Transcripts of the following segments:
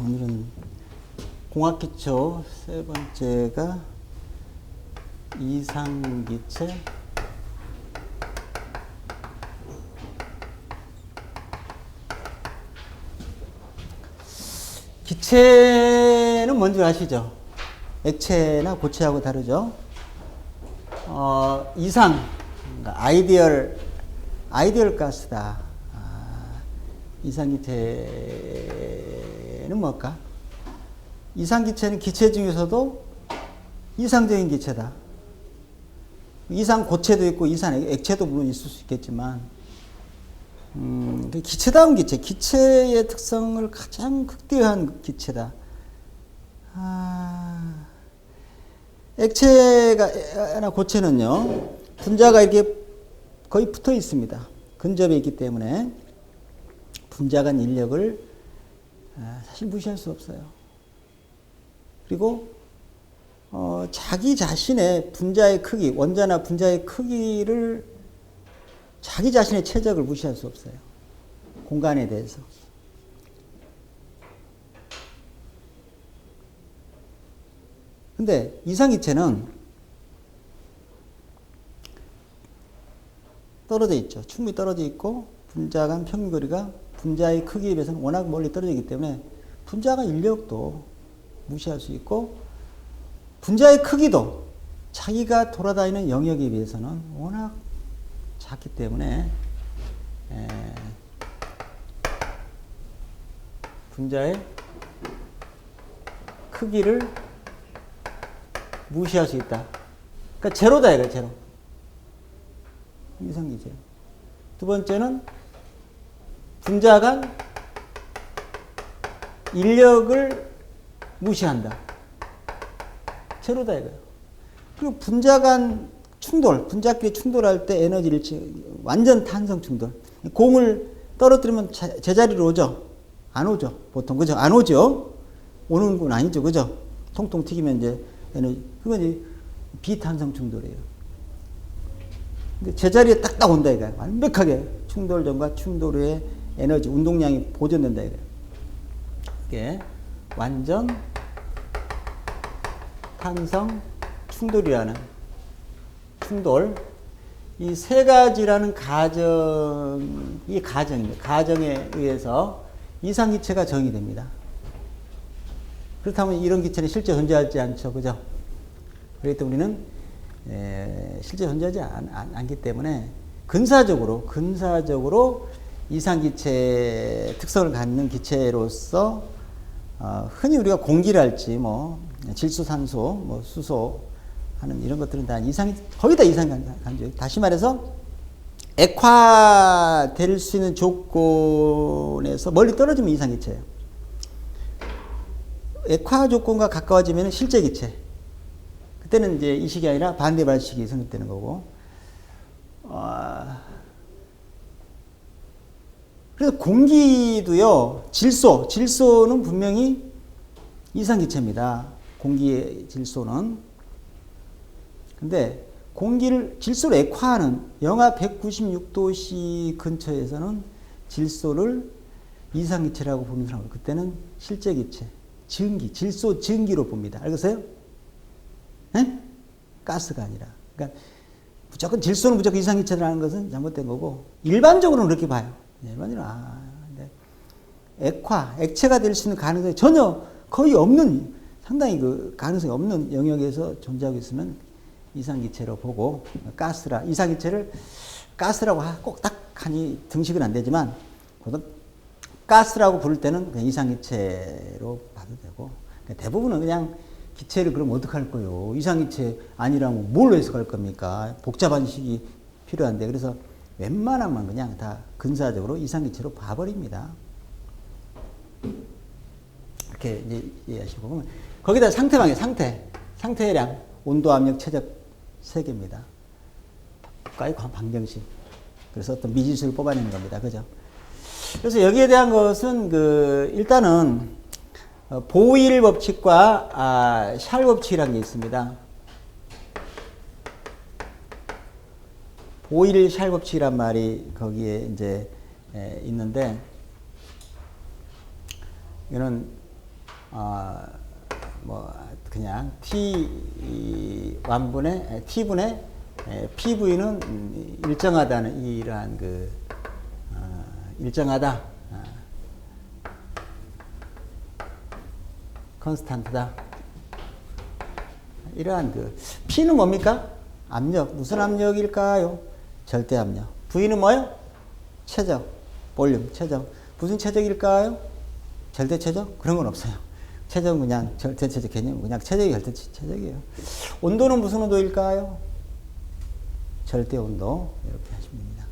오늘은 공학기초 세 번째가 이상기체, 기체는 뭔지 아시죠? 액체나 고체하고 다르죠? 이상, 그러니까 아이디얼 가스다. 이상기체는 뭘까? 이상기체는 기체 중에서도 이상적인 기체다. 이상 고체도 있고 이상 액체도 물론 있을 수 있겠지만 기체다운 기체, 기체의 특성을 가장 극대화한 기체다. 액체나 고체는요, 분자가 이렇게 거의 붙어 있습니다. 근접해 있기 때문에 분자 간 인력을 사실 무시할 수 없어요. 그리고 자기 자신의 분자의 크기, 원자나 분자의 크기를 자기 자신의 최적을 무시할 수 없어요. 공간에 대해서. 근데 이상기체는 떨어져 있죠. 충분히 떨어져 있고 분자 간 평균 거리가 분자의 크기에 비해서는 워낙 멀리 떨어져 있기 때문에 분자 간 인력도 무시할 수 있고 분자의 크기도 자기가 돌아다니는 영역에 비해서는 워낙 작기 때문에 분자의 크기를 무시할 수 있다. 그러니까 제로다 이거예요. 제로. 이상기체. 두 번째는 분자 간 인력을 무시한다. 제로다 이거예요. 그리고 분자 간 충돌, 분자끼리 충돌할 때 에너지를 완전 탄성 충돌. 공을 떨어뜨리면 제자리로 오죠? 안 오죠? 보통. 그죠? 안 오죠? 오는 건 아니죠. 그죠? 통통 튀기면 이제 에너지. 그건 이제 비탄성 충돌이에요. 근데 제자리에 딱딱 온다 이거야. 완벽하게 충돌 전과 충돌 후에 에너지, 운동량이 보존된다 이거야. 이게 완전 탄성 충돌이라는 충돌. 이 세 가지라는 가정입니다. 가정에 의해서 이상기체가 정의됩니다. 그렇다면 이런 기체는 실제 존재하지 않죠. 그죠? 그렇기 때문에 우리는 실제 존재하지 않기 때문에 근사적으로 이상기체 특성을 갖는 기체로서 흔히 우리가 공기를 할지 뭐 질소, 산소, 뭐 수소 하는 이런 것들은 다 거의 다 이상간접. 다시 말해서 액화될 수 있는 조건에서 멀리 떨어지면 이상기체예요. 액화 조건과 가까워지면 실제 기체. 그때는 이제 이식이 아니라 반대 발식이 성립되는 거고. 그래서 공기도요, 질소는 분명히 이상기체입니다. 공기의 질소는. 근데 질소를 액화하는 영하 196도씨 근처에서는 질소를 이상기체라고 보는 사람은 그때는 실제 기체, 질소 증기로 봅니다. 알겠어요? 네? 가스가 아니라. 그러니까 질소는 무조건 이상기체라는 것은 잘못된 거고 일반적으로는 그렇게 봐요. 일반적으로 액체가 될 수 있는 가능성이 전혀 거의 없는, 상당히 그 가능성이 없는 영역에서 존재하고 있으면 이상기체로 보고, 이상기체를 가스라고 꼭 딱하니 등식은 안 되지만 가스라고 부를 때는 그냥 이상기체로 봐도 되고, 그러니까 대부분은 그냥 기체를 그럼 어떡할 거요? 이상기체 아니라면 뭘로 해석할 겁니까? 복잡한 식이 필요한데, 그래서 웬만하면 그냥 다 근사적으로 이상기체로 봐버립니다. 이렇게 이제 이해하시고 보면 거기다 상태방에 상태량, 온도, 압력, 최적 세 개입니다. 방정식. 그래서 어떤 미지수를 뽑아내는 겁니다. 그죠? 그래서 여기에 대한 것은 일단은 보일 법칙과 샬 법칙이라는 게 있습니다. 보일 샬 법칙이란 말이 거기에 이제 있는데, 이거는 뭐 그냥 T1분의 T분의 PV는 일정하다는 이러한 일정하다, 컨스탄트다. 이러한 P는 뭡니까? 압력. 무슨 압력일까요? 절대 압력. V는 뭐요? 최적, 볼륨, 최적. 무슨 최적일까요? 절대 최적? 그런 건 없어요. 최적은 그냥 절대 최적 개념, 그냥 최적이 절대 최적이에요. 온도는 무슨 온도일까요? 절대 온도. 이렇게 하시면 됩니다.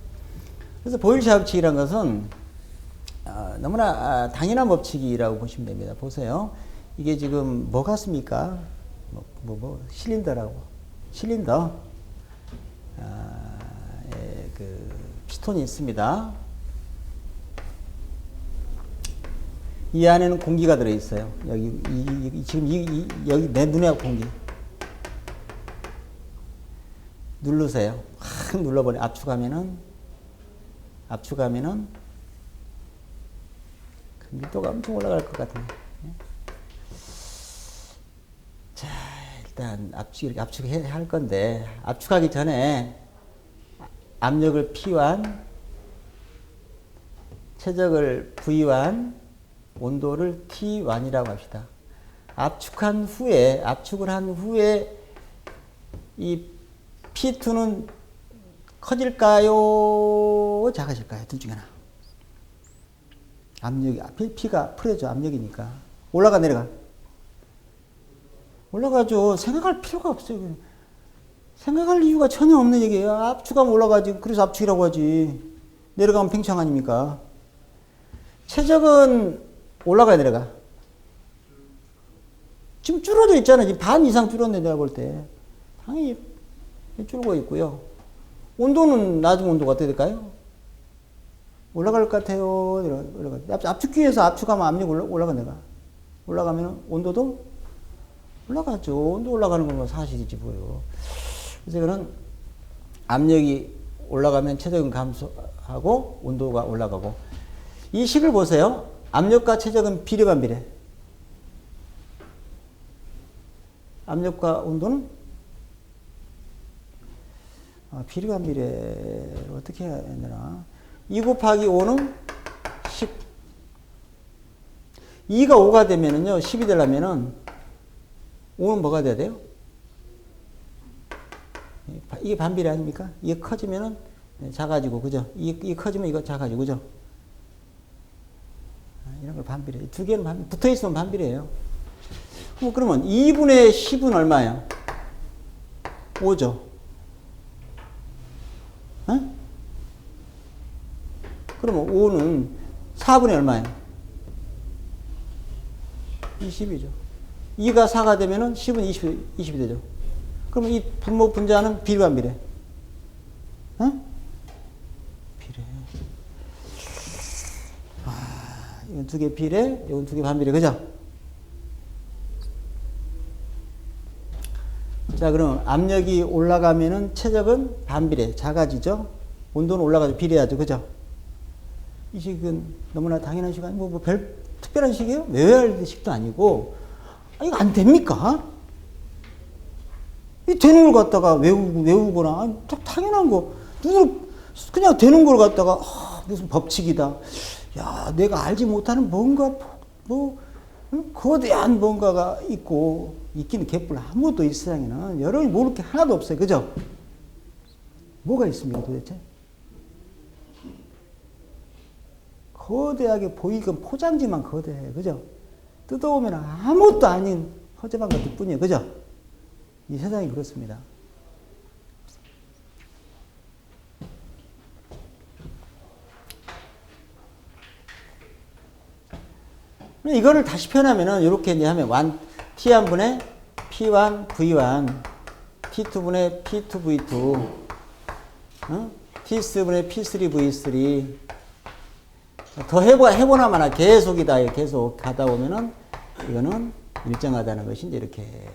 그래서 보일샤 법칙이라는 것은 너무나 당연한 법칙이라고 보시면 됩니다. 보세요. 이게 지금 뭐 같습니까? 실린더라고. 실린더. 피스톤이 있습니다. 이 안에는 공기가 들어있어요. 지금 여기 내 눈에 공기. 누르세요. 확 눌러버려. 압축하면은 밀도가 엄청 올라갈 것 같은데. 자, 일단 압축해야 할 건데, 압축하기 전에 압력을 P1, 최적을 V1, 온도를 T1이라고 합시다. 압축을 한 후에 이 P2는 커질까요? 작아질까요? 둘 중에 하나. P가 풀어져. 압력이니까. 올라가, 내려가. 올라가죠. 생각할 필요가 없어요. 생각할 이유가 전혀 없는 얘기예요. 압축하면 올라가지. 그래서 압축이라고 하지. 내려가면 팽창 아닙니까? 최적은 올라가야, 내려가. 지금 줄어져 있잖아. 지금 반 이상 줄었네, 내가 볼 때. 당연히 줄고 있고요. 온도는 낮은 온도가 어떻게 될까요? 올라갈 것 같아요. 올라가. 압축기에서 압축하면 압력 올라가, 내가. 올라가면 온도도 올라가죠. 온도 올라가는 건 사실이지, 뭐요. 그래서 이거는 압력이 올라가면 최적은 감소하고 온도가 올라가고. 이 식을 보세요. 압력과 최적은 비례반비례. 압력과 온도는 비례반비례를 어떻게 해야 되나? 2 곱하기 5는 10. 2가 5가 되면은요, 10이 되려면은 5는 뭐가 돼야 돼요? 이게 반비례 아닙니까? 이게 커지면은 작아지고, 그죠? 이게 커지면 이거 작아지고, 그죠? 이런 걸 반비례. 두 개는 붙어 있으면 반비례예요. 그러면 2분의 10은 얼마예요? 5죠. 어? 그러면 5는 4분의 얼마예요? 20이죠. 2가 4가 되면은 10은 20이 되죠. 그러면 이 분모 분자는 비례반비례. 어? 비례. 이건 두 개 비례, 이건 두 개 반비례, 그죠? 자, 그럼 압력이 올라가면은 최적은 반비례, 작아지죠? 온도는 올라가죠. 비례하죠. 그죠? 이 식은 너무나 당연한 식 아니고, 별 특별한 식이에요? 외워야 할 식도 아니고, 이거 안 됩니까? 이 되는 걸 갖다가 외우거나, 당연한 거. 그냥 되는 걸 갖다가, 무슨 법칙이다. 야, 내가 알지 못하는 뭔가, 거대한 뭔가가 있기는 개뿔 아무것도 이 세상에는 여러분이 모를 게 하나도 없어요. 그죠? 뭐가 있습니까, 도대체? 거대하게 보이건 포장지만 거대해요. 그죠? 뜯어오면 아무것도 아닌 허접한 것들 뿐이에요. 그죠? 이 세상이 그렇습니다. 이거를 다시 표현하면은, 이렇게 이제 하면, T1분의 P1, V1, T2분의 P2, V2, T3분의 P3, V3, 더 해보나 마나 계속이다. 계속 가다 보면은, 이거는 일정하다는 것이 이제 이렇게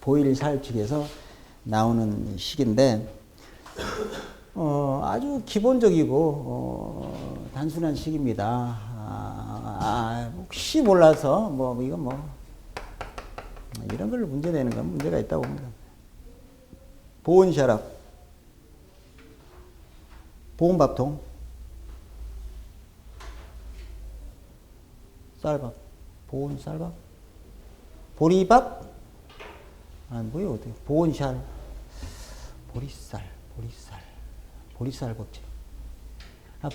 보일샤법칙에서 나오는 식인데, 아주 기본적이고, 단순한 식입니다. 혹시 몰라서 이건 이런 걸로 문제 내는 건 문제가 있다고 봅니다. 보온샤랍, 보온밥통, 쌀밥, 보온쌀밥, 보리밥, 뭐예요, 어떻게, 보온샬, 보리쌀 법칙.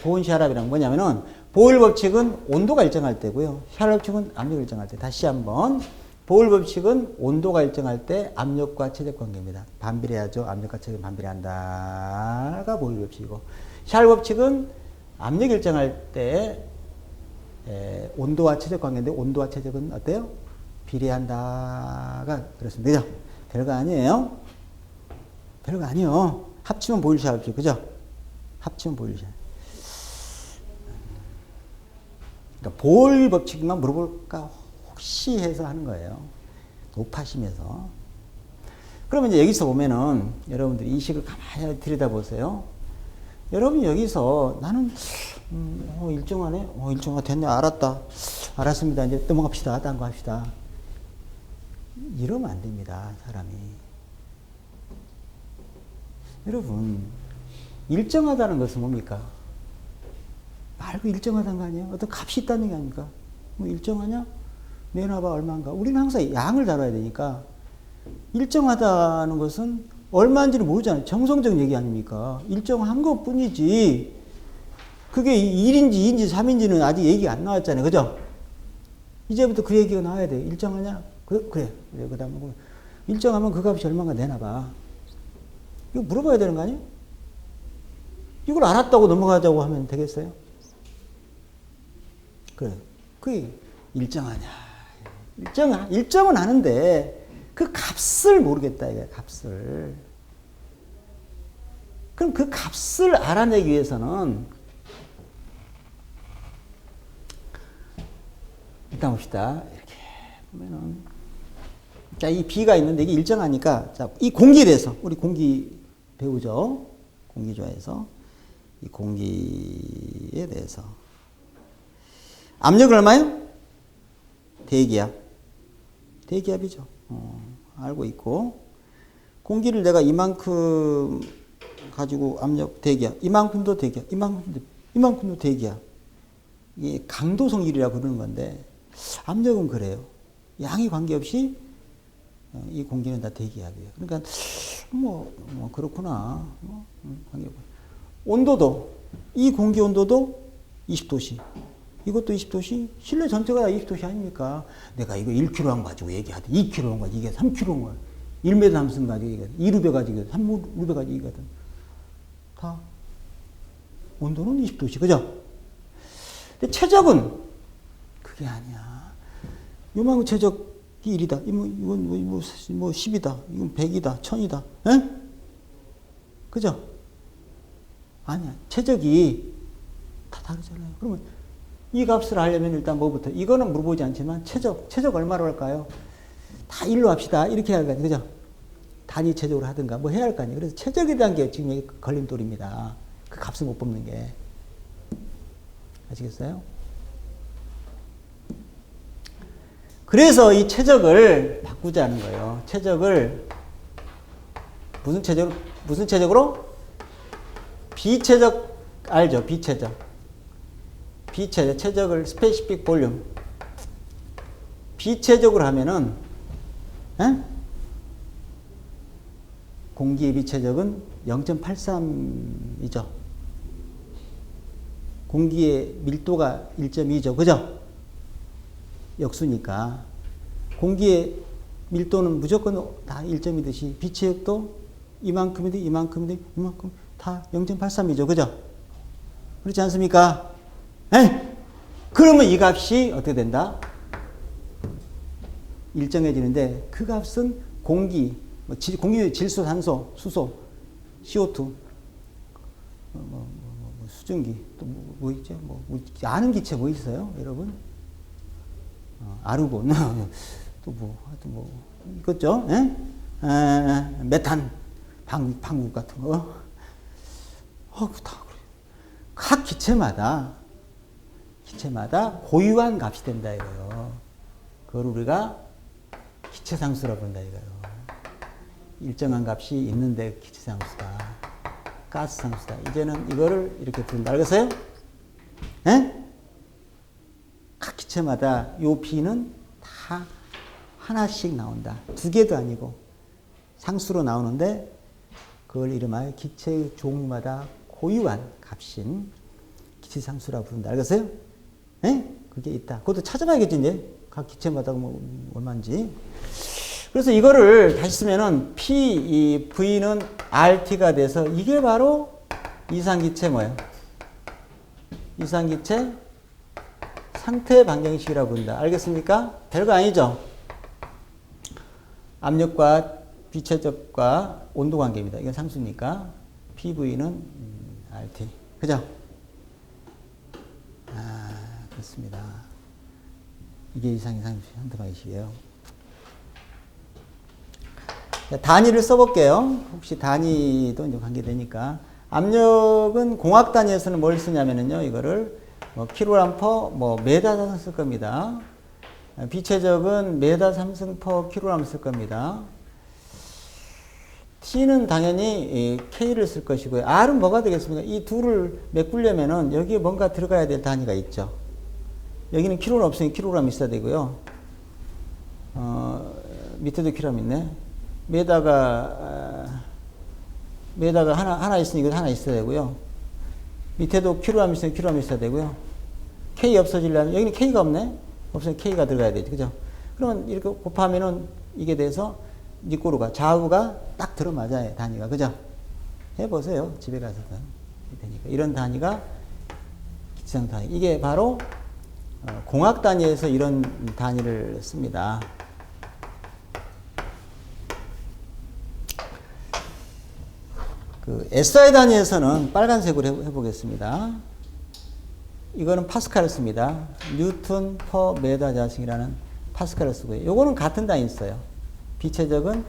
보온샤랍이란 뭐냐면은, 보일 법칙은 온도가 일정할 때고요. 샤랍 법칙은 압력이 일정할 때. 다시 한번. 보일 법칙은 온도가 일정할 때 압력과 최적 관계입니다. 반비례하죠. 압력과 최적은 반비례한다가 보일 법칙이고. 샤랍 법칙은 압력이 일정할 때 온도와 최적 관계인데 온도와 최적은 어때요? 비례한다가 그렇습니다. 그죠? 별거 아니에요. 별거 아니에요. 합치면 보일 샤랍 법칙. 그죠? 합치면 보일 샤랍. 그러니까 보일 법칙만 물어볼까 혹시 해서 하는 거예요. 높아심에서. 그러면 이제 여기서 보면은 여러분들이 이 식을 가만히 들여다보세요. 여러분 여기서 나는 일정하네. 일정화 됐네. 알았습니다. 이제 넘어갑시다. 딴 거 합시다. 이러면 안 됩니다. 사람이. 여러분 일정하다는 것은 뭡니까? 말고 일정하다는 거 아니에요? 어떤 값이 있다는 게 아닙니까? 일정하냐? 내놔봐 얼마인가? 우리는 항상 양을 다뤄야 되니까 일정하다는 것은 얼마인지는 모르잖아요. 정성적 얘기 아닙니까? 일정한 것 뿐이지 그게 1인지 2인지 3인지는 아직 얘기가 안 나왔잖아요. 그죠? 이제부터 그 얘기가 나와야 돼. 일정하냐? 그래. 그 다음에 일정하면 그 값이 얼마인가 내놔봐. 이거 물어봐야 되는 거 아니에요? 이걸 알았다고 넘어가자고 하면 되겠어요? 그래. 그게 일정하냐. 일정은 아는데 그 값을 모르겠다. 이게 값을. 그럼 그 값을 알아내기 위해서는 일단 봅시다. 이렇게 보면은 자, 이 B가 있는데 이게 일정하니까 자, 이 공기에 대해서 우리 공기 배우죠. 공기 좋아해서 이 공기에 대해서 압력은 얼마예요? 대기압. 대기압이죠. 알고 있고 공기를 내가 이만큼 가지고 압력 대기압 이만큼도 대기압 이만큼도 대기압 이게 강도성질이라고 부르는 건데 압력은 그래요. 양이 관계없이 이 공기는 다 대기압이에요. 그러니까 그렇구나. 관계없고 온도도 이 공기 온도도 20도씨 이것도 20도씨 실내 전체가 다 20도씨 아닙니까? 내가 이거 1kg 가지고 얘기하든 2kg 가지고 이게 3kg 가지고 1m 함승 가지고 얘기하든 2루배 가지고 3루배 가지고 얘기하든 다 온도는 20도씨 그죠? 근데 최적은 그게 아니야. 요만큼 최적이 1이다. 이건 10이다. 이건 100이다. 1000이다. 에? 그죠? 아니야. 최적이 다 다르잖아요. 그러면 이 값을 알려면 일단 뭐부터? 이거는 물어보지 않지만 최적 얼마로 할까요? 다 1로 합시다. 이렇게 해야 할 거 아니에요. 그죠? 단위 최적으로 하든가 뭐 해야 할 거 아니에요. 그래서 최적에 대한 게 지금 걸림돌입니다. 그 값을 못 뽑는 게. 아시겠어요? 그래서 이 최적을 바꾸자는 거예요. 최적을 무슨 최적으로? 비최적 알죠? 최적을 스페시픽 볼륨. 비최적으로 하면은 공기의 비최적은 0.83이죠. 공기의 밀도가 1.2죠. 그죠? 역수니까. 공기의 밀도는 무조건 다 1.2듯이 비최적도 이만큼이든 이만큼 다 0.83이죠. 그죠? 그렇지 않습니까? 그러면 이 값이 어떻게 된다? 일정해지는데 그 값은 공기 질소, 산소, 수소, CO2, 수증기, 또 뭐 있죠? 아는 기체 뭐 있어요, 여러분? 아르곤, 또 있겠죠? 메탄, 방국 같은 거. 다 그래요. 각 기체마다 기체마다 고유한 값이 된다 이거예요. 그걸 우리가 기체상수라고 부른다 이거예요. 일정한 값이 있는데 기체상수다. 가스상수다. 이제는 이거를 이렇게 부른다. 알겠어요? 예? 각 기체마다 요 B는 다 하나씩 나온다. 두 개도 아니고 상수로 나오는데 그걸 이름하여 기체의 종류마다 고유한 값인 기체상수라고 부른다. 알겠어요? 예? 그게 있다. 그것도 찾아봐야겠지, 이제. 각 기체마다 뭐 얼마인지. 그래서 이거를 다시 쓰면은 이 V는 RT가 돼서 이게 바로 이상기체 뭐예요? 이상기체 상태 방정식이라고 부른다. 알겠습니까? 별거 아니죠? 압력과 비체접과 온도 관계입니다. 이건 상수니까 PV는 RT. 그죠? 그렇습니다. 이게 이상기체 상태 방정식이에요. 단위를 써볼게요. 혹시 단위도 이제 관계되니까. 압력은 공학 단위에서는 뭘 쓰냐면요. 이거를 뭐 kg per 메다 4승 쓸 겁니다. 비체적은 메다 3승 per kg 쓸 겁니다. T는 당연히 K를 쓸 것이고요. R은 뭐가 되겠습니까? 이 둘을 메꾸려면은 여기에 뭔가 들어가야 될 단위가 있죠. 여기는 kg는 없으니 kg 있어야 되고요. 밑에도 kg 있네. 메다가 하나 있으니 이거 하나 있어야 되고요. 밑에도 kg 있으니 kg 있어야 되고요. K 없어지려면 여기는 K가 없네. 없으면 K가 들어가야 되죠. 그죠? 그러면 이렇게 곱하면은 이게 돼서 니꼬르가 좌우가 딱 들어맞아요. 단위가. 그죠? 해보세요. 집에 가서도 되니까. 이런 단위가 기체상 단위. 이게 바로 공학 단위에서 이런 단위를 씁니다. 그 SI 단위에서는 빨간색으로 해보겠습니다. 이거는 파스칼을 씁니다. 뉴턴 퍼 메다 자승이라는 파스칼을 쓰고요. 요거는 같은 단위 있어요. 비체적은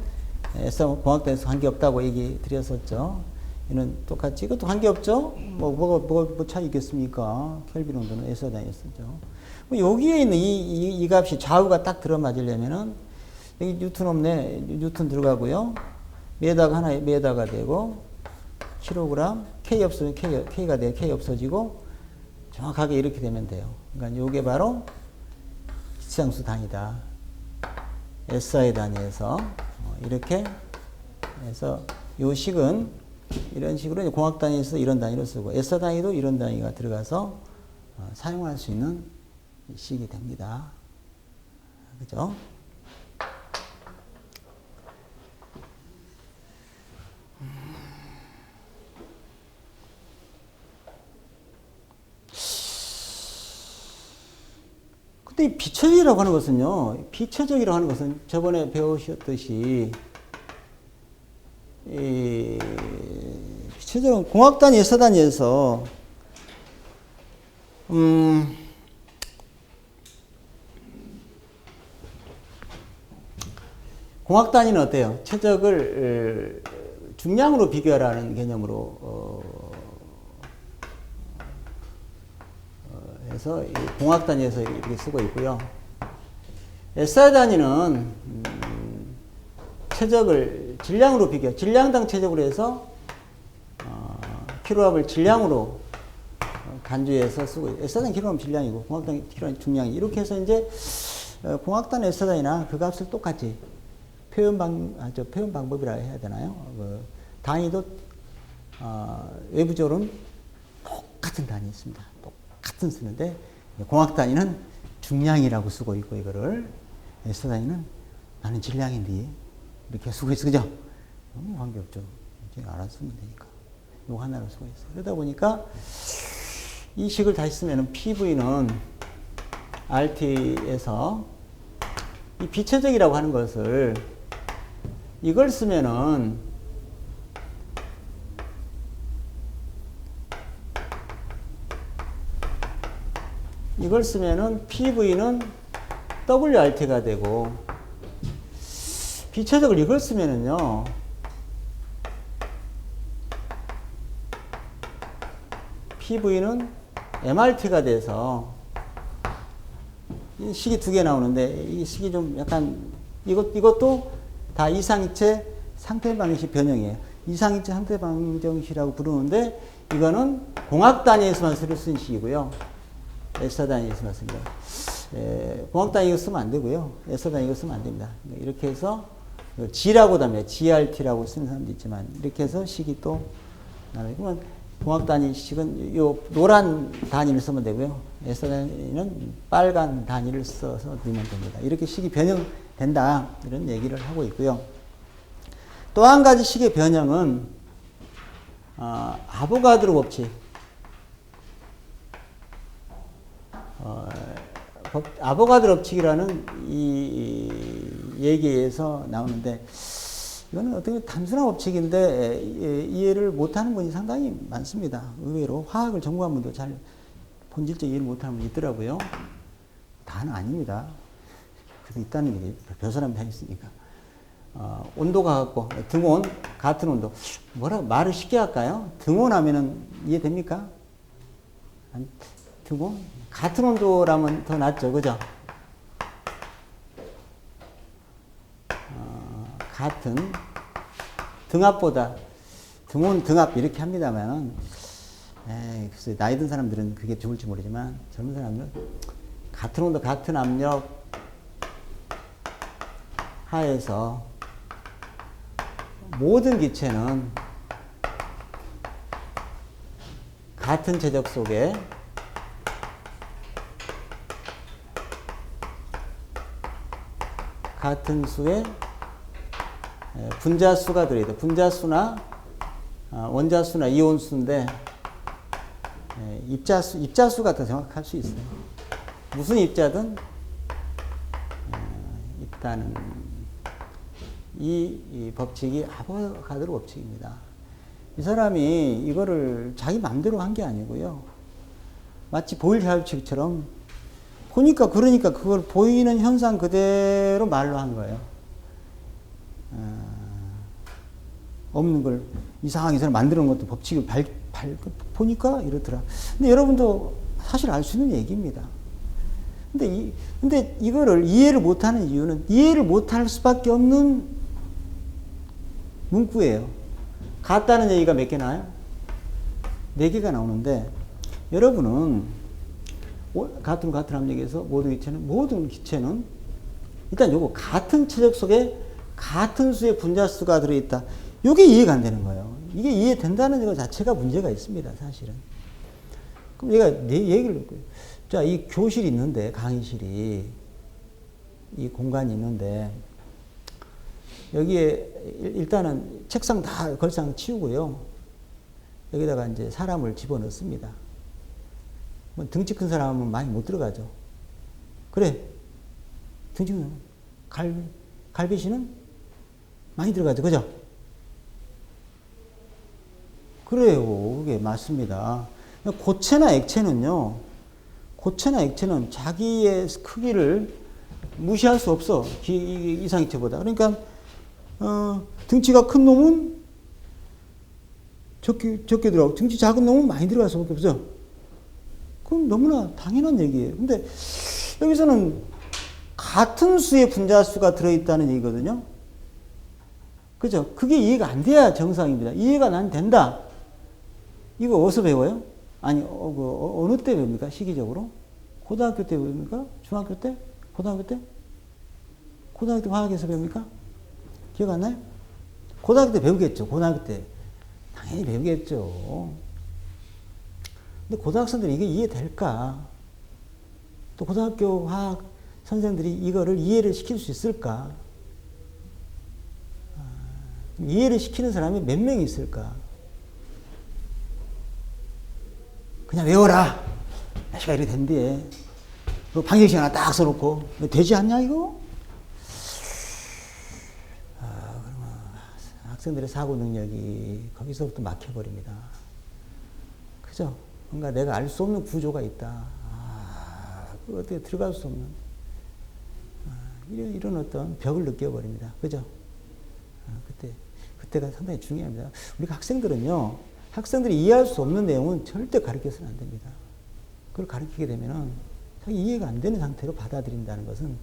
SI 공학 단위에서 관계없다고 얘기 드렸었죠. 이는 똑같이 이것도 관계없죠. 뭐가 차이 있겠습니까? 켈빈 온도는 SI 단위였었죠. 여기에 있는 이 값이 좌우가 딱 들어맞으려면은 여기 뉴턴 없네. 뉴턴 들어가고요. 메다가 하나에 메다가 되고 킬로그램, K 없으면 K가 돼요. K 없어지고 정확하게 이렇게 되면 돼요. 그러니까 이게 바로 기체상수 단위다. SI 단위에서 이렇게 해서 요 식은 이런 식으로 공학 단위에서 이런 단위로 쓰고 SI 단위도 이런 단위가 들어가서 사용할 수 있는 식이 됩니다. 그죠? 근데 이 비체적이라고 하는 것은요, 비체적이라고 하는 것은 저번에 배우셨듯이, 이 비체적은 공학 단위, SI 단위에서, 공학 단위는 어때요? 최적을 중량으로 비교하라는 개념으로, 해서 공학 단위에서 이렇게 쓰고 있고요. SI 단위는 최적을 질량으로 비교, 질량당 최적으로 해서 킬로압을 질량으로 간주해서 쓰고 있어요. SI 단위 킬로압 질량이고 공학 단위 킬로압 중량이 이렇게 해서 이제 공학 단위 SI 단위나 그 값을 똑같이 표현 방법이라 해야 되나요? 단위도 외부적으로는 똑같은 단위 있습니다. 같은 쓰는데 공학 단위는 중량이라고 쓰고 있고 이거를 SI 단위는 나는 질량인데 이렇게 쓰고 있어. 그죠? 관계없죠. 이제 알아서 쓰면 되니까. 이거 하나로 쓰고 있어요. 그러다 보니까 이 식을 다시 쓰면은 PV는 RT에서 이 비체적이라고 하는 것을 이걸 쓰면은 PV는 WRT가 되고 비체적을 이걸 쓰면은요 PV는 MRT가 돼서 이 식이 두 개 나오는데 이 식이 좀 약간 이것도 다 이상이체 상태 방정식 변형이에요. 이상이체 상태 방정식이라고 부르는데 이거는 공학 단위에서만 쓰는 식이고요. 에서 단위에서만 씁니다. 공학 단위 쓰면 안 되고요. 에서 단위 쓰면 안 됩니다. 이렇게 해서 G라고도 합니다. GRT라고 쓰는 사람도 있지만 이렇게 해서 식이 또 나와요. 그러면 공학 단위식은 요 노란 단위를 쓰면 되고요. 에서 단위는 빨간 단위를 써서 넣으면 됩니다. 이렇게 식이 변형된다 이런 얘기를 하고 있고요. 또 한 가지 식의 변형은 아보가드로 법칙. 아보가드로 법칙이라는 이 얘기에서 나오는데 이거는 어떻게 단순한 법칙인데 이해를 못하는 분이 상당히 많습니다. 의외로 화학을 전공한 분도 잘 본질적 이해를 못하는 분이 있더라고요. 다는 아닙니다. 그래서 있다는 얘기 별사람이 다 있으니까. 온도가 같고 등온 같은 온도 말을 쉽게 할까요? 등온하면은 이해됩니까? 등온 같은 온도라면 더 낫죠, 그죠? 같은 등압보다 등온 등압 이렇게 합니다만, 글쎄 나이 든 사람들은 그게 좋을지 모르지만 젊은 사람들은 같은 온도 같은 압력 하에서 모든 기체는 같은 제적 속에 같은 수의 분자수가 들어있다. 분자수나 원자수나 이온수인데 입자수가 더 정확할 수 있어요. 무슨 입자든 일단은 이 법칙이 아보가드로 법칙입니다. 이 사람이 이거를 자기 마음대로 한 게 아니고요. 마치 보일 자율칙처럼 보니까 그러니까 그걸 보이는 현상 그대로 말로 한 거예요. 없는 걸 이상하게 사람 만들어 놓은 것도 법칙을 보니까 이렇더라. 근데 여러분도 사실 알 수 있는 얘기입니다. 근데 이거를 이해를 못하는 이유는 이해를 못할 수밖에 없는 문구예요. 같다는 얘기가 몇 개 나와요? 4개가 나오는데 여러분은 같은 압력에서 모든 기체는 일단 요거 같은 체적 속에 같은 수의 분자수가 들어있다. 요게 이해가 안 되는 거예요. 이게 이해된다는 것 자체가 문제가 있습니다, 사실은. 그럼 얘가 내 얘기를 했고요. 자, 이 교실이 있는데, 강의실이, 이 공간이 있는데, 여기에 일단은 책상 다 걸상 치우고요. 여기다가 이제 사람을 집어넣습니다. 뭐 등치 큰 사람은 많이 못 들어가죠. 그래. 등치 큰 갈비씨는 많이 들어가죠. 그죠? 그래요. 그게 맞습니다. 고체나 액체는 자기의 크기를 무시할 수 없어. 이상기체보다. 그러니까, 등치가 큰 놈은 적게 들어가고, 등치 작은 놈은 많이 들어갈 수밖에 없어. 그건 너무나 당연한 얘기예요. 근데 여기서는 같은 수의 분자수가 들어있다는 얘기거든요. 그죠? 그게 이해가 안 돼야 정상입니다. 이해가 난 된다. 이거 어디서 배워요? 아니, 어느 때 배웁니까? 시기적으로? 고등학교 때 배웁니까? 중학교 때? 고등학교 때? 고등학교 때 화학에서 배웁니까? 기억 안 나요? 고등학교 때 배우겠죠. 고등학교 때. 당연히 배우겠죠. 근데 고등학생들이 이게 이해될까? 또 고등학교 화학 선생들이 이거를 이해를 시킬 수 있을까? 이해를 시키는 사람이 몇 명이 있을까? 그냥 외워라. 날씨가 이렇게 된대. 방정식 하나 딱 써놓고. 되지 않냐, 이거? 그러면 학생들의 사고 능력이 거기서부터 막혀버립니다. 그죠? 뭔가 내가 알 수 없는 구조가 있다. 그거 어떻게 들어갈 수 없는. 이런 어떤 벽을 느껴버립니다. 그죠? 그때가 상당히 중요합니다. 우리 학생들이 이해할 수 없는 내용은 절대 가르쳐서는 안 됩니다. 그걸 가르치게 되면은 자기 이해가 안 되는 상태로 받아들인다는 것은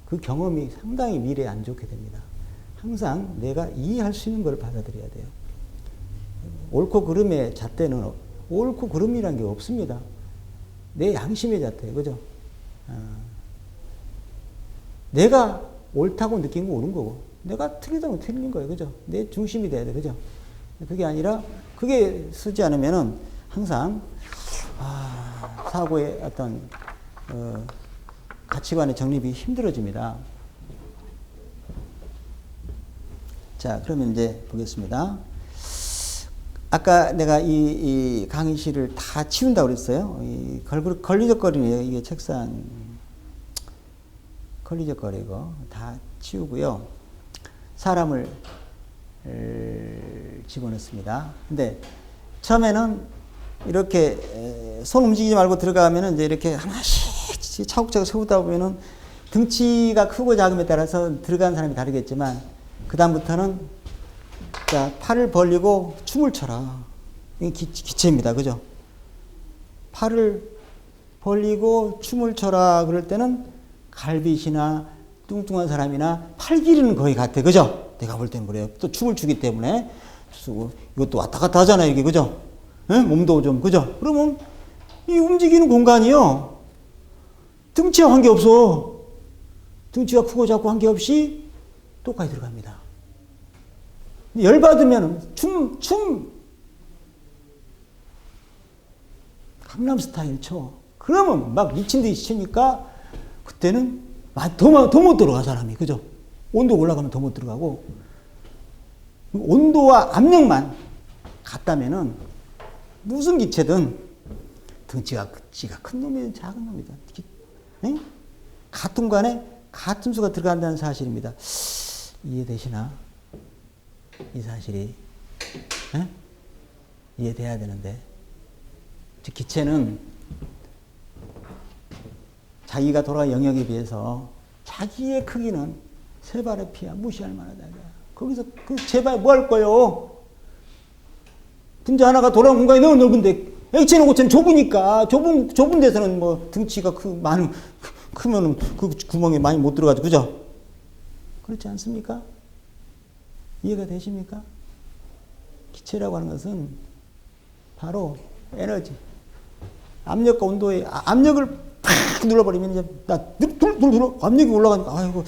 그 경험이 상당히 미래에 안 좋게 됩니다. 항상 내가 이해할 수 있는 걸 받아들여야 돼요. 옳고 그름의 잣대는 옳고 그름이란 게 없습니다. 내 양심의 잣대예요. 그죠? 내가 옳다고 느낀 거 옳은 거고, 내가 틀리다고 틀린 거예요. 그죠? 내 중심이 돼야 돼. 그죠? 그게 아니라, 그게 쓰지 않으면은 항상, 사고의 어떤, 가치관의 정립이 힘들어집니다. 자, 그러면 이제 보겠습니다. 아까 내가 이 강의실을 다 치운다고 그랬어요. 이 걸리적거리네요. 이게 책상, 걸리적거리고 다 치우고요. 사람을 집어넣습니다. 근데 처음에는 이렇게 손 움직이지 말고 들어가면은 이제 이렇게 하나씩 차곡차곡 세우다 보면은 등치가 크고 작음에 따라서 들어가는 사람이 다르겠지만 그 다음부터는 자, 팔을 벌리고 춤을 춰라. 이게 기체입니다. 그죠? 팔을 벌리고 춤을 춰라. 그럴 때는 갈빗이나 뚱뚱한 사람이나 팔 길이는 거의 같아. 그죠? 내가 볼 땐 그래요. 또 춤을 추기 때문에. 이것도 왔다 갔다 하잖아요. 이게. 그죠? 네? 몸도 좀. 그죠? 그러면 이 움직이는 공간이요. 등치와 관계없어. 등치가 크고 작고 관계없이 똑같이 들어갑니다. 열받으면 강남스타일 쳐. 그러면 막 미친 듯이 치니까 그때는 더 못 들어가, 사람이. 그죠? 온도 올라가면 더 못 들어가고, 온도와 압력만 같다면은 무슨 기체든 등치가 큰 놈이든 작은 놈이든 같은 관에 같은 수가 들어간다는 사실입니다. 이해되시나? 이 사실이 이해돼야 되는데, 기체는 자기가 돌아갈 영역에 비해서 자기의 크기는 세 발의 피야 무시할 만하다. 거기서 그 제발 뭐 할 거요? 분자 하나가 돌아온 공간이 너무 넓은데 액체는 고체는 좁으니까 좁은 데서는 뭐 등치가 크면은 그 구멍에 많이 못 들어가죠. 그죠? 그렇지 않습니까? 이해가 되십니까? 기체라고 하는 것은 바로 에너지, 압력과 온도의 압력을 팍 눌러버리면 이제 눌러 압력이 올라가니까 아이고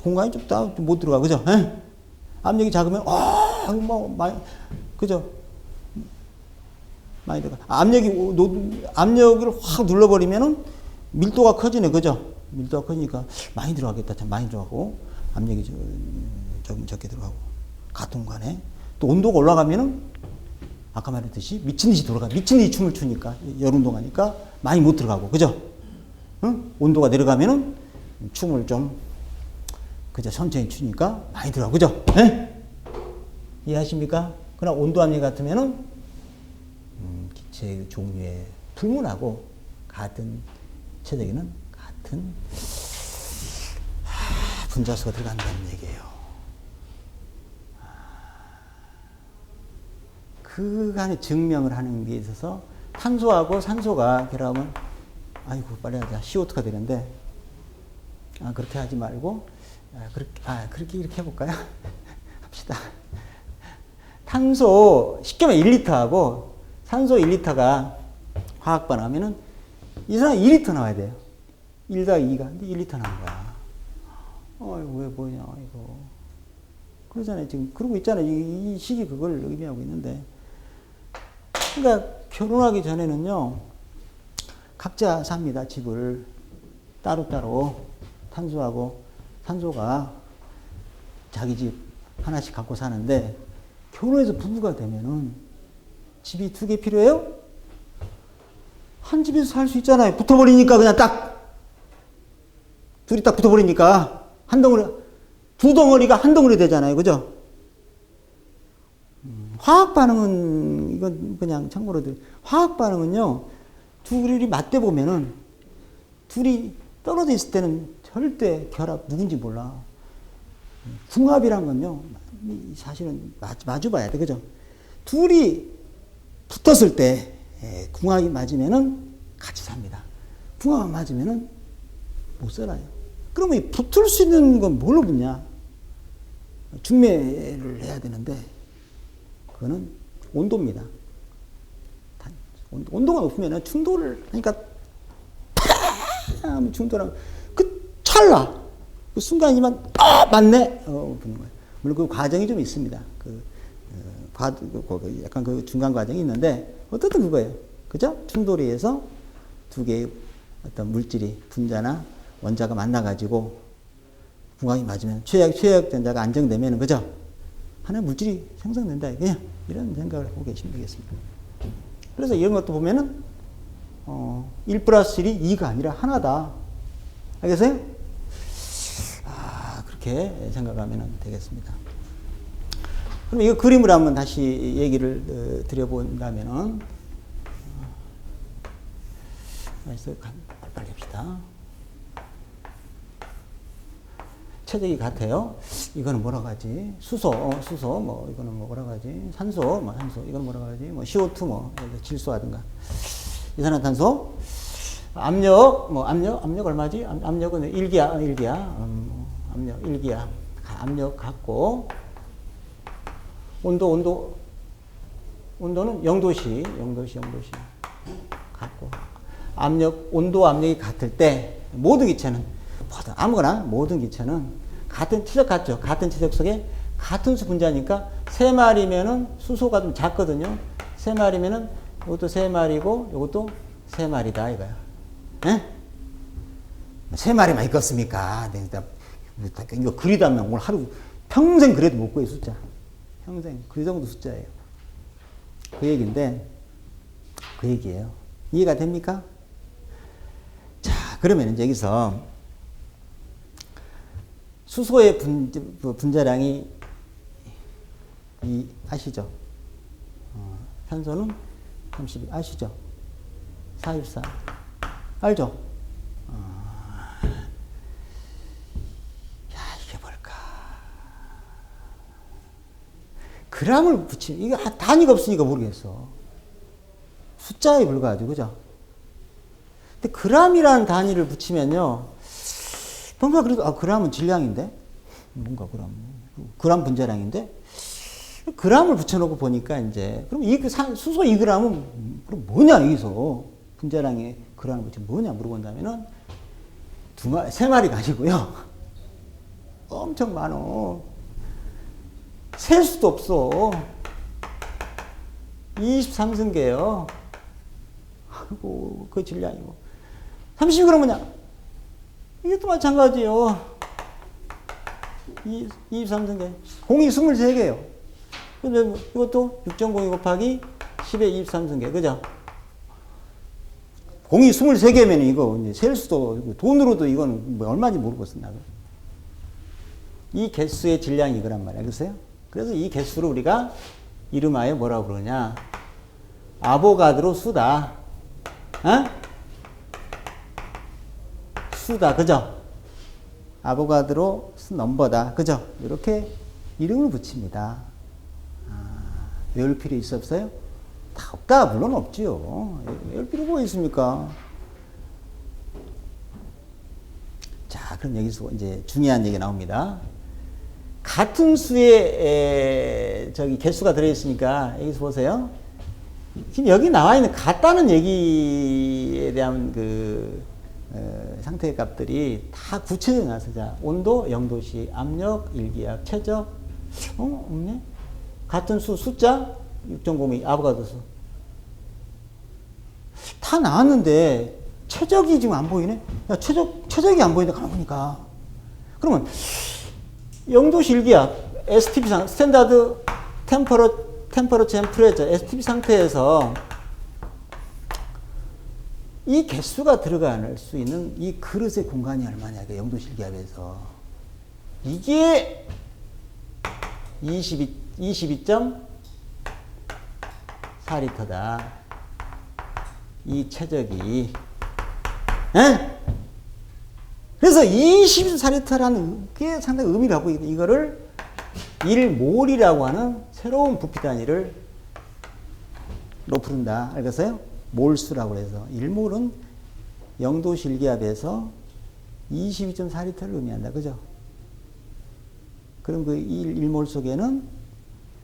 공간이 좁다 못 들어가. 그죠? 에? 압력이 작으면 뭐 많이 그죠? 많이 들어가. 압력을 확 눌러버리면은 밀도가 커지네. 그죠? 밀도가 커지니까 많이 들어가겠다. 참 많이 들어가고 압력이 좀 적게 들어가고 같은 공간에 또 온도가 올라가면은 아까 말했듯이 미친 듯이 돌아가. 미친 듯이 춤을 추니까 열운동하니까 많이 못 들어가고. 그죠? 응? 온도가 내려가면은 춤을 좀 그죠? 천천히 추니까 많이 들어가고. 그죠? 네? 이해하십니까? 그러나 온도 압력 같으면은 기체의 종류에 불문하고 같은 체적에는 같은 분자수가 들어간다는 얘기예요. 그간의 증명을 하는 데 있어서 탄소하고 산소가 결합하면 아이고 빨리 하자. CO2가 되는데 그렇게 하지 말고 그렇게 이렇게 해볼까요? 합시다. 탄소 10개면 1리터하고 산소 1리터가 화학 반응하면은 이 사람 2리터 나와야 돼요. 1 더하기 2가. 근데 1리터 나온 거야. 왜 뭐냐, 이거. 그러잖아요. 지금 그러고 있잖아요. 이 식이 그걸 의미하고 있는데. 그러니까 결혼하기 전에는요, 각자 삽니다. 집을 따로따로 탄소하고 산소가 자기 집 하나씩 갖고 사는데, 결혼해서 부부가 되면은 집이 2개 필요해요? 한 집에서 살 수 있잖아요. 붙어버리니까 그냥 둘이 딱 붙어버리니까 두 덩어리가 한 덩어리 되잖아요. 그죠? 화학 반응은, 이건 그냥 참고로 화학 반응은요, 둘이 맞대 보면은, 둘이 떨어져 있을 때는 절대 결합 누군지 몰라. 궁합이란 건요, 사실은 마주 봐야 돼. 그죠? 둘이 붙었을 때, 궁합이 맞으면은 같이 삽니다. 붕어가 맞으면은 못 살아요. 그러면 이 붙을 수 있는 건 뭘로 붙냐? 중매를 해야 되는데, 그거는 온도입니다. 온도가 높으면 충돌을 하니까, 팍! 충돌하면, 그 찰나! 그 순간이지만, 맞네! 붙는 거예요. 물론 그 과정이 좀 있습니다. 약간 그 중간 과정이 있는데, 어떻든 그거예요. 그죠? 충돌에 의해서 두 개의 어떤 물질이, 분자나 원자가 만나가지고, 궁합이 맞으면, 최악 전자가 안정되면, 그죠? 하나의 물질이 생성된다. 그냥 이런 생각을 하고 계시면 되겠습니다. 그래서 이런 것도 보면은, 1 플러스 1이 2가 아니라 하나다. 알겠어요? 그렇게 생각하면 되겠습니다. 그럼 이거 그림을 한번 다시 얘기를 드려본다면은, 빨리 합시다. 체적이 같아요. 이거는 뭐라고 하지? 수소, 뭐, 이거는 뭐라고 하지? 산소, 이거는 뭐라고 하지? 뭐, CO2, 뭐, 질소하든가. 이산화탄소, 압력 얼마지? 압력은 1기압, 압력 1기압. 압력 같고, 온도는 0도씨 같고, 온도 압력이 같을 때, 모든 기체는 같은 치적 같죠? 같은 치적 속에 같은 수 분자니까 3마리면은 수소가 좀 작거든요. 3마리면은 이것도 3마리고 이것도 3마리다 이거야. 예? 3마리만 있겠습니까? 이거 그리다면 오늘 하루 평생 그래도 못 구해 숫자. 평생 그 정도 숫자예요. 그 얘기인데 그 얘기예요. 이해가 됩니까? 자, 그러면 이제 여기서 수소의 분자량이 아시죠? 탄소는 32 아시죠? 44 알죠? 이게 뭘까? 그램을 붙이면 이거 단위가 없으니까 모르겠어. 숫자에 불과하죠, 그죠? 근데 그램이라는 단위를 붙이면요. 뭔가 그래도 그램은 질량인데 뭔가 그램 분자량인데 그램을 붙여놓고 보니까 이제 그럼 수소 2g은 그럼 뭐냐 여기서 분자량의 그램을 붙이면 뭐냐 물어본다면은 3마리가 아니고요 엄청 많어. 셀 수도 없어. 23승계예요. 아이고 그 질량이고 30g은 뭐냐? 이것도 마찬가지예요. 23승계. 공이 23개예요. 근데 이것도 6.02 곱하기 10의 23승계. 그죠? 공이 23개면 이거 이제 셀 수도, 돈으로도 이건 뭐 얼마인지 모르겠습니다. 이 개수의 질량이 이거란 말이야. 그랬어요? 그래서 이 개수를 우리가 이름하여 뭐라고 그러냐? 아보가드로 수다. 어? 수다, 그죠? 아보가드로 수 넘버다, 그죠? 이렇게 이름을 붙입니다. 외울 필요 있었어요? 다 없다, 물론 없지요. 외울 필요 뭐 있습니까? 자, 그럼 여기서 이제 중요한 얘기 나옵니다. 같은 수의 개수가 들어있으니까 여기서 보세요. 지금 여기 나와 있는 같다는 얘기에 대한 상태의 값들이 다 구체적으로 나와서 자, 온도 0도씨, 압력 1기압, 최적 없네? 같은 숫자 6.02 아보가드수 다 나왔는데 최적이 지금 안 보이네? 야, 최적이 안 보이는데 가만 보니까 그러면 0도씨 1기압 STP 스탠다드 템퍼러처 앤 프레저 STP 상태에서 이 개수가 들어갈 수 있는 이 그릇의 공간이 얼마냐, 0도씨 1기압에서. 이게 22.4리터다. 이 최적이. 에? 그래서 24리터라는 게 상당히 의미를 갖고 있는데, 이거를 1몰이라고 하는 새로운 부피 단위를 로 부른다. 알겠어요? 몰수라고 해서 1몰은 0도씨 일기압에서 22.4L를 의미한다. 그죠? 그럼 그 1몰 속에는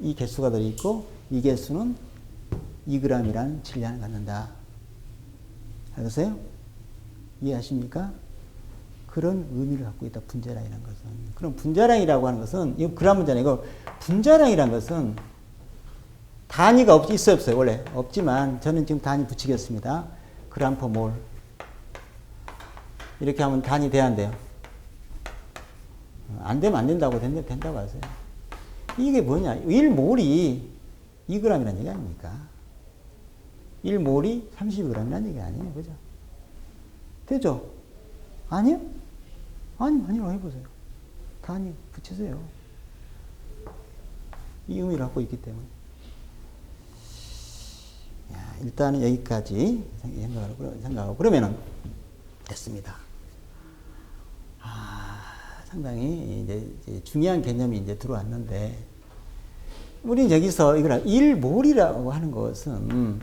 이 개수가 들어있고 이 개수는 2g이라는 질량을 갖는다. 알겠어요? 이해하십니까? 그런 의미를 갖고 있다. 분자량이라는 것은. 그럼 분자량이라고 하는 것은 이거 그람 분자량 이거 분자량이라는 것은 단위가 있어요 없어요? 원래 없지만 저는 지금 단위 붙이겠습니다. 그람 퍼 몰. 이렇게 하면 단위 돼야 안 돼요? 안 되면 안 된다고 된다고 하세요. 이게 뭐냐? 1몰이 2g이라는 얘기 아닙니까? 1몰이 32g이라는 얘기 아니에요. 그죠? 되죠? 아니요? 아니라고 해보세요. 단위 붙이세요. 이 의미를 갖고 있기 때문에. 야, 일단은 여기까지 생각하고 그러면은 됐습니다. 상당히 이제 중요한 개념이 이제 들어왔는데, 우리 여기서 이걸 1몰이라고 하는 것은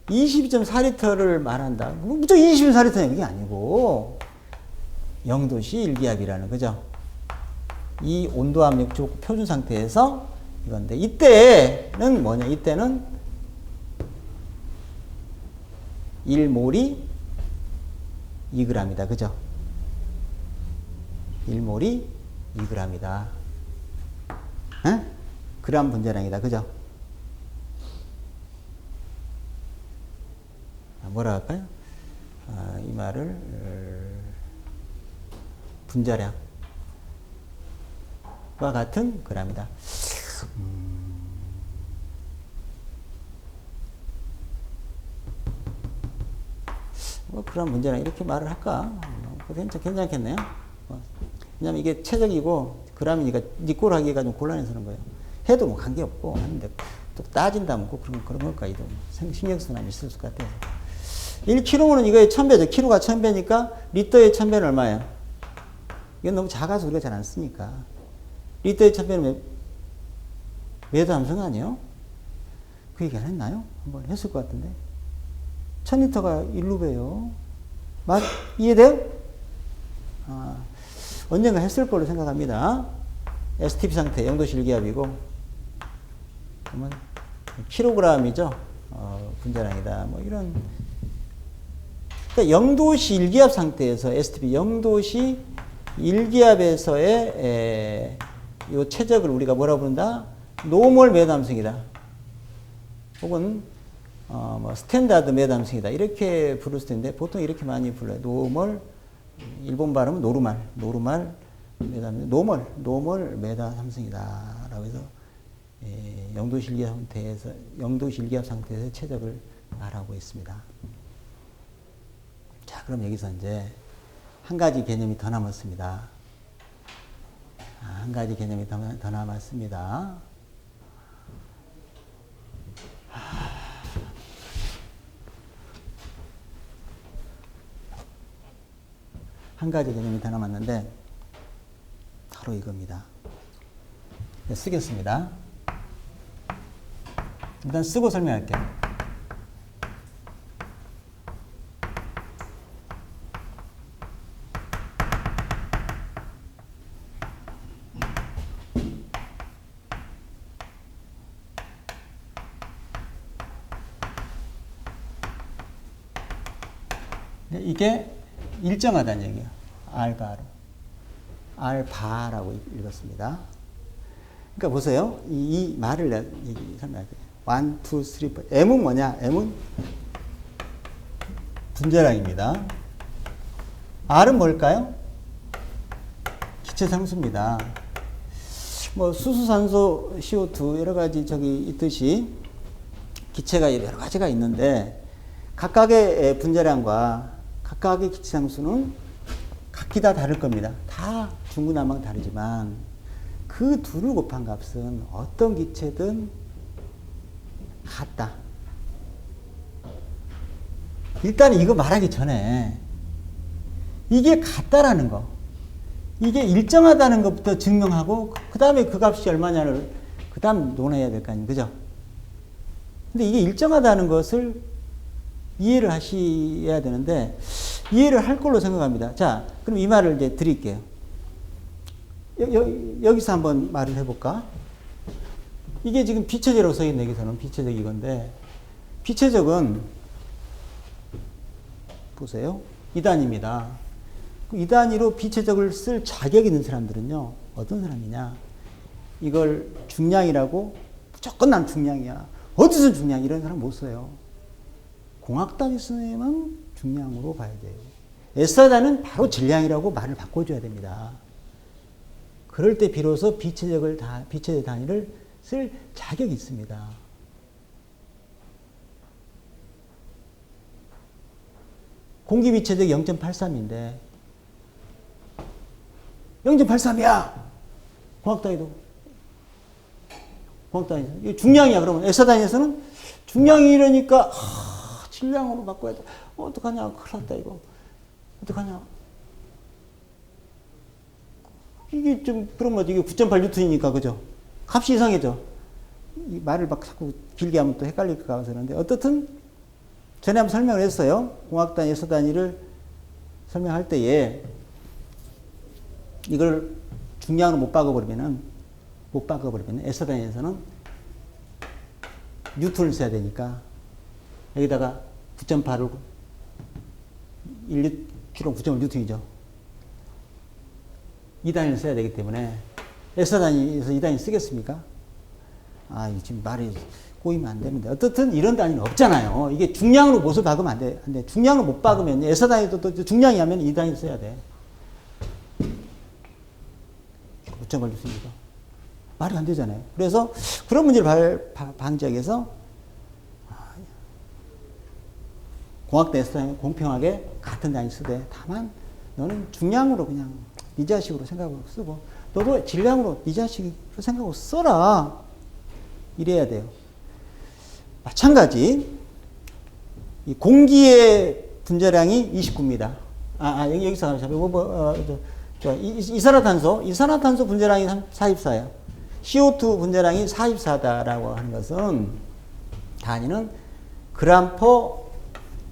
22.4L를 말한다. 무조건 22.4L는 이게 아니고 0도씨 일기압이라는 거죠. 이 온도 압력 표준 상태에서 이건데, 이때는 뭐냐? 이때는 1몰이 2g이다. 그죠? 1몰이 2g이다. 에? 그람 분자량이다. 그죠? 뭐라 할까요? 이 말을 분자량과 같은 그람이다. 뭐 그람 분자량 이렇게 말을 할까? 괜찮겠네요. 왜냐면 이게 최적이고 그람이니까 니꼴 하기가 좀 곤란해서 그런 거예요. 해도 뭐 관계없고 하는데 또 따진다면 꼭 그런 것까지도 신경 쓰는 있을 것 같아요. 1kg는 이거의 1000배죠. kg가 1000배니까 리터의 1000배는 얼마예요? 이건 너무 작아서 우리가 잘 안 쓰니까. 리터의 1000배는 메다 함성 아니에요? 그 얘기 안 했나요? 한번 했을 것 같은데. 1000리터가 1루배요. 이해돼요? 언젠가 했을 걸로 생각합니다. STP 상태, 0도씨 일기압이고, 그러면 킬로그램이죠. 분자량이다. 뭐 이런. 그러니까 0도씨 일기압 상태에서 STP 0도씨 일기압에서의 이 최적을 우리가 뭐라고 부른다? 노멀 매담성이다. 혹은 뭐 스탠다드 매담성이다. 이렇게 부를 수 있는데 보통 이렇게 많이 불러요. 노멀, 일본 발음은 노르말 매담, 노멀 매담 삼성이다라고 해서 0도씨 일기압 상태에서 최적을 말하고 있습니다. 자, 그럼 여기서 이제 한 가지 개념이 더 남았습니다. 한 가지 개념이 더 남았습니다. 한 가지 개념이 더 남았는데 바로 이겁니다. 네, 쓰겠습니다. 일단 쓰고 설명할게요. 이게 일정하다는 얘기예요. 알바라고 읽었습니다. 그러니까 보세요. 이 말을 설명할게요. 1, 2, 3, 4. M은 뭐냐? M은 분자량입니다. R은 뭘까요? 기체 상수입니다. 뭐 수수산소, CO2 여러 가지 있듯이 기체가 여러 가지가 있는데 각각의 분자량과 각각의 기체상수는 각기 다 다를 겁니다. 다 중구난방 다르지만 그 둘을 곱한 값은 어떤 기체든 같다. 일단 이거 말하기 전에 이게 같다라는 거, 이게 일정하다는 것부터 증명하고 그 다음에 그 값이 얼마냐를 그 다음 논해야 될 거 아니에요. 그죠? 근데 이게 일정하다는 것을 이해를 하셔야 되는데 이해를 할 걸로 생각합니다. 자, 그럼 이 말을 이제 드릴게요. 여기서 한번 말을 해볼까? 이게 지금 비체적이라고 써있네. 여기서는 비체적 이건데 비체적은 보세요. 2단입니다. 이 단위로 비체적을 쓸 자격이 있는 사람들은요. 어떤 사람이냐. 이걸 중량이라고 무조건 난 중량이야. 어디서 중량 이런 사람 못 써요. 공학 단위 쓰면 중량으로 봐야 돼요. S단은 바로 질량이라고 말을 바꿔줘야 됩니다. 그럴 때 비로소 비체적 단위를 쓸 자격이 있습니다. 공기비체적 0.83인데 0.83이야. 공학단위도. 공학단위에서. 이게 중량이야. 그러면 S단위에서는 중량이 이러니까 질량으로 바꿔야 돼. 어떡하냐. 큰일 났다 이거. 어떡하냐. 이게 좀 그러면 이게 9.8N이니까 그죠? 값이 이상해져. 이 말을 막 자꾸 길게 하면 또 헷갈릴까 봐서 그러는데 어떻든 전에 한번 설명을 했어요. 공학단위, S단위를 설명할 때에 이걸 중량으로 못 바꿔버리면 S단위에서는 뉴턴을 써야 되니까 여기다가 9.8을 1kg 9.1뉴턴이죠. 2단위를 써야 되기 때문에 S단위에서 2단위 쓰겠습니까? 지금 말이 꼬이면 안 되는데 어떻든 이런 단위는 없잖아요. 이게 중량으로 못을 박으면 안 돼. 중량으로 못 박으면 S단위도 또 중량이 하면 2단위 써야 돼. 9.8 뉴턴이니까 말이 안 되잖아요. 그래서 그런 문제를 방지하기 위해서 공학대 S단위 공평하게 같은 단위 쓰되 다만 너는 중량으로 그냥 네 자식으로 생각하고 쓰고 너도 질량으로 네 자식으로 생각하고 써라. 이래야 돼요. 마찬가지 이 공기의 분자량이 29입니다. 여기서 이산화탄소 분자량이 44야. CO2 분자량이 44다라고 하는 것은 단위는 그램 퍼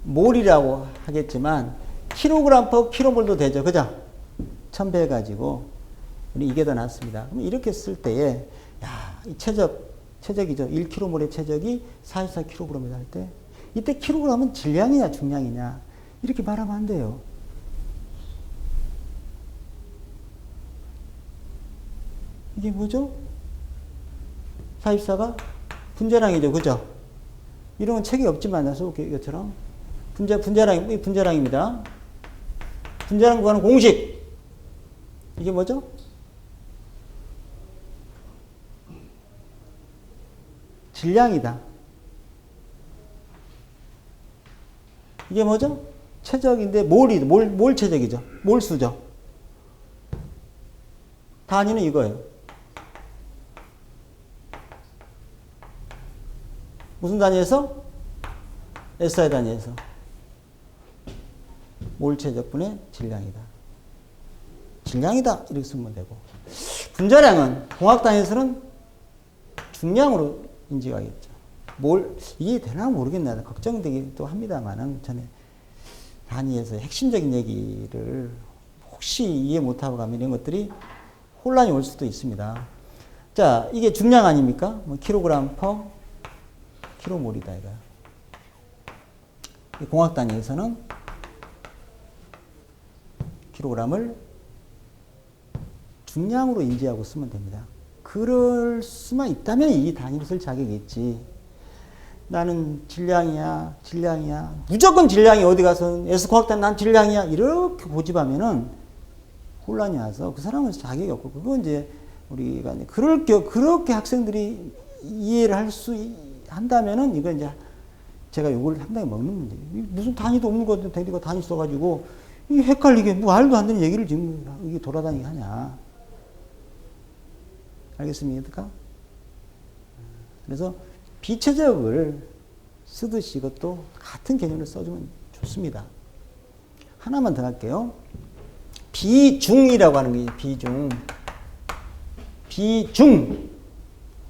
몰이라고 하겠지만 킬로그램 퍼 킬로몰도 되죠. 그죠? 1000배 가지고 우리 이게 더 낫습니다. 그럼 이렇게 쓸 때에 이 최적이죠. 1km몰의 최적이 44kg이다 할 때 이때 킬로그램은 질량이냐 중량이냐 이렇게 말하면 안 돼요. 이게 뭐죠? 44가 분자량이죠. 그죠? 이런 건 책이 없지만 이것처럼 분자량입니다. 분자량 구하는 공식 이게 뭐죠? 질량이다. 이게 뭐죠? 최적인데 몰 최적이죠. 몰수죠. 단위는 이거예요. 무슨 단위에서? SI 단위에서. 몰 최적분의 질량이다. 질량이다. 이렇게 쓰면 되고. 분자량은 공학 단위에서는 중량으로 인지하겠죠. 이게 되나 모르겠네. 걱정되기도 합니다만은 전에 단위에서 핵심적인 얘기를 혹시 이해 못하고 가면 이런 것들이 혼란이 올 수도 있습니다. 자, 이게 중량 아닙니까? 킬로그램 퍼 킬로몰이다 이거야. 공학 단위에서는 킬로그램을 중량으로 인지하고 쓰면 됩니다. 그럴 수만 있다면 이 단위를 쓸 자격이 있지. 나는 질량이야. 무조건 질량이 어디 가서 S공학단 난 질량이야. 이렇게 고집하면은 혼란이 와서 그 사람은 자격이 없고 그건 이제 우리가 그렇게 학생들이 이해를 한다면은 이건 이제 제가 요걸 상당히 먹는 문제예요. 무슨 단위도 없는 거 데리고 단위 써가지고 이게 헷갈리게 말도 안 되는 얘기를 지금 이게 돌아다니게 하냐. 알겠습니까? 그래서 비체적을 쓰듯이 이것도 같은 개념을 써주면 좋습니다. 하나만 더 할게요. 비중이라고 하는 게 비중.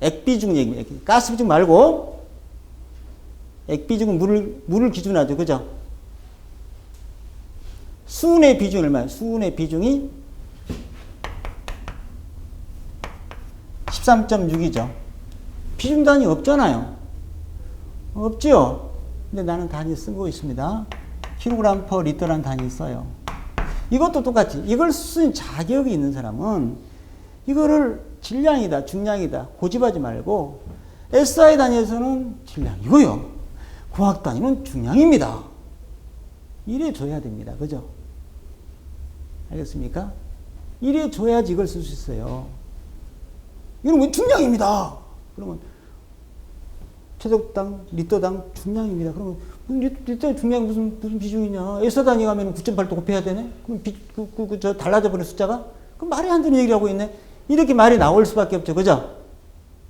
액비중 얘기입니다. 가스비중 말고 액비중은 물을 기준으로 하죠. 그죠? 수은의 비중이 얼마예요? 수은의 비중이 13.6이죠. 비중 단위 없잖아요. 없죠? 근데 나는 단위 쓰고 있습니다. 킬로그램 퍼 리터라는 단위 있어요. 이것도 똑같이 이걸 쓴 자격이 있는 사람은 이거를 질량이다, 중량이다 고집하지 말고 SI 단위에서는 질량 이거요. 공학 단위는 중량입니다. 이래 줘야 됩니다. 그죠? 알겠습니까? 이래 줘야지 이걸 쓸 수 있어요. 이건 왜 중량입니다. 그러면 최적당 리터당 중량입니다. 그러면 리터 중량이 무슨 비중이냐? S 단위 가면 9.8도 곱해야 되네? 그럼 저 달라져 버린 숫자가? 그럼 말이 안 되는 얘기를 하고 있네? 이렇게 말이 나올 수밖에 없죠. 그죠?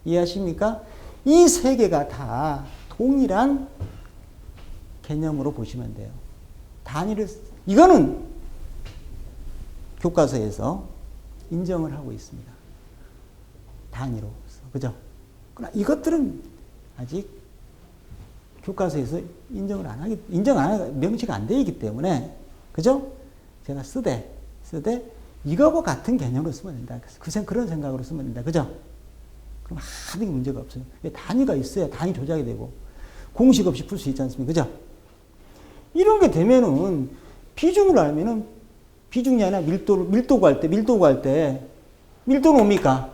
이해하십니까? 이 세 개가 다 동일한 개념으로 보시면 돼요. 단위를, 이거는 교과서에서 인정을 하고 있습니다. 단위로. 그죠? 그러나 이것들은 아직 교과서에서 인정 안 하기, 명시가 안 되어 있기 때문에, 그죠? 제가 쓰되, 이거하고 같은 개념으로 쓰면 된다. 그런 생각으로 쓰면 된다. 그죠? 그럼 하는 게 문제가 없어요. 단위가 있어야 단위 조작이 되고, 공식 없이 풀 수 있지 않습니까? 그죠? 이런 게 되면은, 비중을 알면은, 비중이 아니라 밀도 구할 때, 밀도는 뭡니까?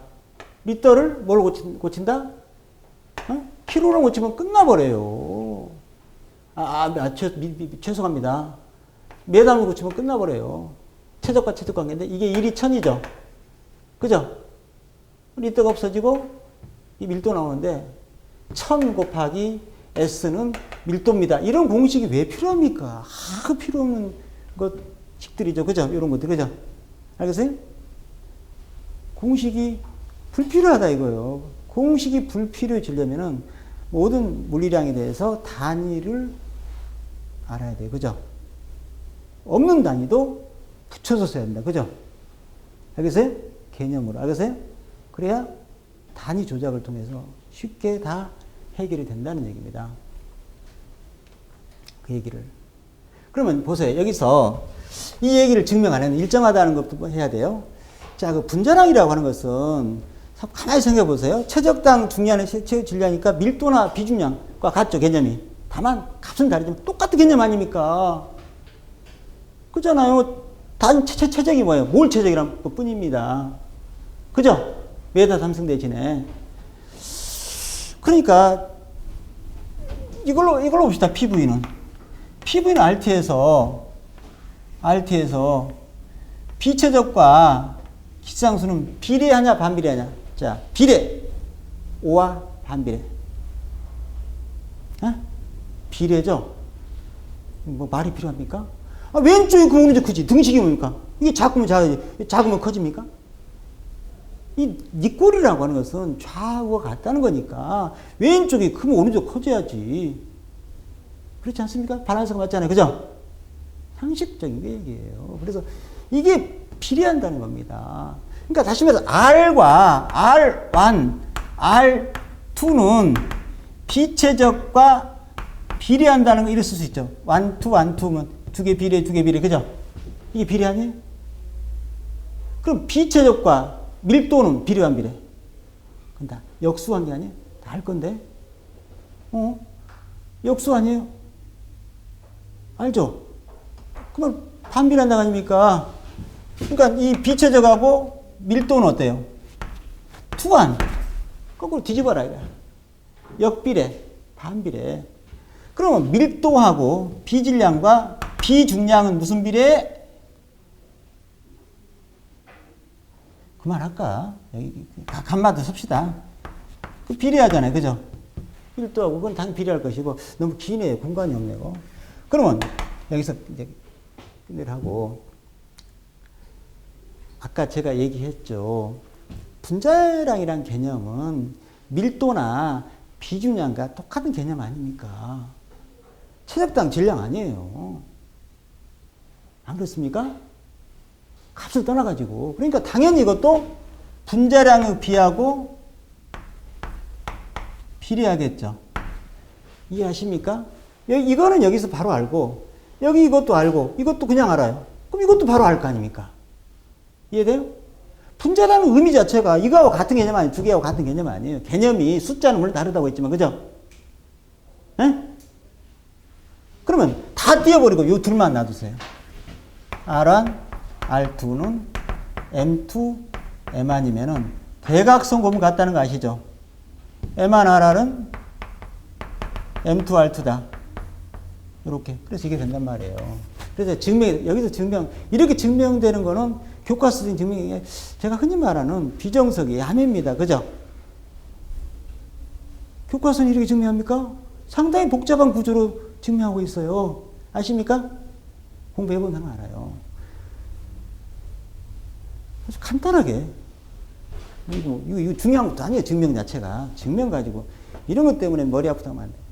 리터를 뭘로 고친다? 킬로로 고치면 끝나버려요. 죄송합니다. 메달로 고치면 끝나버려요. 최적과 최적 관계인데, 이게 1이 1000이죠? 그죠? 리터가 없어지고, 이 밀도 나오는데, 1000 곱하기 S는 밀도입니다. 이런 공식이 왜 필요합니까? 필요 없는 것식들이죠. 그죠? 이런 것들. 그죠? 알겠어요? 공식이 불필요하다 이거예요. 공식이 불필요해지려면은 모든 물리량에 대해서 단위를 알아야 돼요. 그죠? 없는 단위도 붙여서 써야 된다. 그죠? 알겠어요? 개념으로. 알겠어요? 그래야 단위 조작을 통해서 쉽게 다 해결이 된다는 얘기입니다. 그 얘기를. 그러면 보세요. 여기서 이 얘기를 증명하려면 일정하다는 것도 해야 돼요. 자, 그 분자량이라고 하는 것은 가만히 생각해 보세요. 최적당 중량의 질량이니까 밀도나 비중량과 같죠, 개념이. 다만 값은 다르지만 똑같은 개념 아닙니까? 그렇잖아요. 단 최적이 뭐예요? 몰 최적이란 것 뿐입니다. 그죠? 메타 삼성 대신에. 그러니까 이걸로 봅시다. PV는 RT에서 비최적과 기상수는 비례하냐 반비례하냐? 자, 비례 5와 반비례. 비례죠? 뭐 말이 필요합니까? 왼쪽이 그 오른쪽 크지. 등식이 뭡니까? 이게 작으면 작아지. 작으면 커집니까? 이 니꼴이라고 하는 것은 좌우가 같다는 거니까 왼쪽이 크면 오른쪽 커져야지. 그렇지 않습니까? 바란스가 맞잖아요. 그죠? 상식적인 게 얘기예요. 그래서 이게 비례한다는 겁니다. 그러니까 다시 말해서 R과 R1, R2는 비최적과 비례한다는 거 이렇게 쓸 수 있죠. 1, 2면 두 개 비례, 그죠? 이게 비례 아니에요? 그럼 비최적과 밀도는 비례, 안 비례? 그건 다 역수한 게 아니에요? 다 할 건데? 역수 아니에요? 알죠? 그러면 반비례한다고 아닙니까? 그러니까 이 비최적하고 밀도는 어때요? 투한. 거꾸로 뒤집어라, 이거. 역비례, 반비례. 그러면 밀도하고 비질량과 비중량은 무슨 비례? 그만할까? 여기 간마다 섭시다. 그 비례하잖아요. 그죠? 밀도하고 그건 당연히 비례할 것이고, 너무 기네요. 공간이 없네요. 그러면 여기서 이제 끝내라고. 아까 제가 얘기했죠. 분자량이란 개념은 밀도나 비중량과 똑같은 개념 아닙니까? 최적당 질량 아니에요. 안 그렇습니까? 값을 떠나가지고. 그러니까 당연히 이것도 분자량의 비하고 비례하겠죠. 이해하십니까? 이거는 여기서 바로 알고, 여기 이것도 알고, 이것도 그냥 알아요. 그럼 이것도 바로 알 거 아닙니까? 이해돼요? 분자라는 의미 자체가 이거하고 같은 개념 아니에요. 두 개하고 같은 개념 아니에요. 개념이 숫자는 물론 다르다고 했지만, 그죠? 에? 그러면 다 띄워버리고 이 둘만 놔두세요. R1, R2는 M2, M1이면은 대각선 고문 같다는 거 아시죠? M1, RR은 M2, R2다. 이렇게. 그래서 이게 된단 말이에요. 그래서 여기서 증명, 이렇게 증명되는 거는 교과서적인 증명이 제가 흔히 말하는 비정석의 야매입니다. 그죠? 교과서는 이렇게 증명합니까? 상당히 복잡한 구조로 증명하고 있어요. 아십니까? 공부해보면 알아요. 아주 간단하게. 이거 중요한 것도 아니에요. 증명 자체가. 증명 가지고. 이런 것 때문에 머리 아프다고 하면 안 돼요.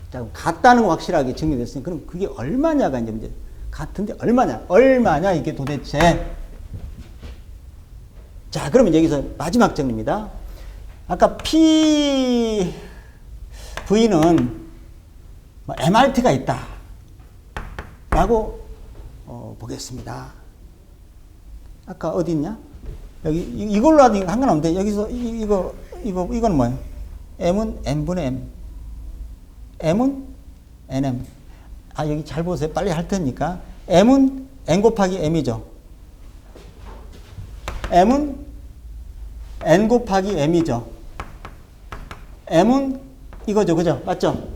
자, 같다는 거 확실하게 증명됐으니 그럼 그게 얼마냐가 이제 문제. 같은데 얼마냐? 얼마냐 이게 도대체. 자, 그러면 여기서 마지막 정리입니다. 아까 P V는 MRT가 있다 라고 보겠습니다. 아까 어디 있냐? 여기 이걸로 하도 상관없는데 여기서 이거는 뭐예요? M은 N분의 M, M은 NM. 아, 여기 잘 보세요. 빨리 할 테니까. M은 N 곱하기 M이죠. M은 N 곱하기 M이죠. M은 이거죠. 그죠? 맞죠?